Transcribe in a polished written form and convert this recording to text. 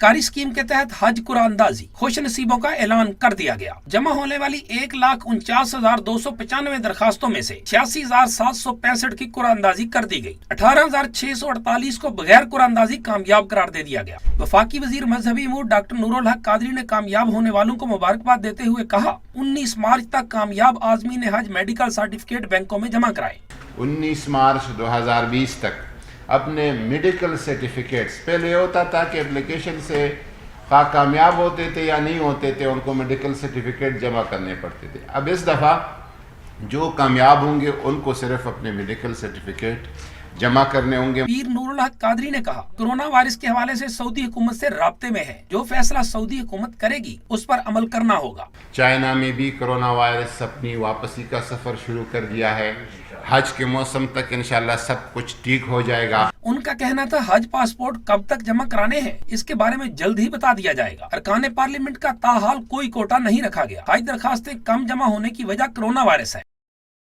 सरकारी स्कीम के तहत हज कुरानंदाजी खुश नसीबों का ऐलान कर दिया गया। जमा होने वाली 1,49,295 दरखास्तों में से 86,765 की कुरानंदाजी कर दी गई। 18,648 को बगैर कुरानंदाजी कामयाब करार दे दिया गया। वफाकी वजीर मजहबी उमूर डॉक्टर नूरुल हक कादरी ने कामयाब होने वालों को मुबारकबाद देते हुए कहा, 19 मार्च तक कामयाब आज़मीन हज मेडिकल सर्टिफिकेट बैंकों में जमा कराए। 19 मार्च 2020 तक अपने मेडिकल सर्टिफिकेट्स, पहले होता था कि एप्लीकेशन से कामयाब होते थे या नहीं होते थे, उनको मेडिकल सर्टिफिकेट जमा करने पड़ते थे। अब इस दफ़ा जो कामयाब होंगे उनको सिर्फ अपने मेडिकल सर्टिफिकेट जमा करने होंगे। पीर नूरुल हक कादरी ने कहा, कोरोना वायरस के हवाले से सऊदी हुकूमत से राब्ते में है। जो फैसला सऊदी हुकूमत करेगी उस पर अमल करना होगा। चाइना में भी कोरोना वायरस अपनी वापसी का सफर शुरू कर दिया है। हज के मौसम तक इंशाल्लाह सब कुछ ठीक हो जाएगा। उनका कहना था हज पासपोर्ट कब तक जमा कराने हैं इसके बारे में जल्द ही बता दिया जाएगा। अरकान पार्लियामेंट का ताहाल कोई कोटा नहीं रखा गया। हज दरखास्तें कम जमा होने की वजह कोरोना वायरस है।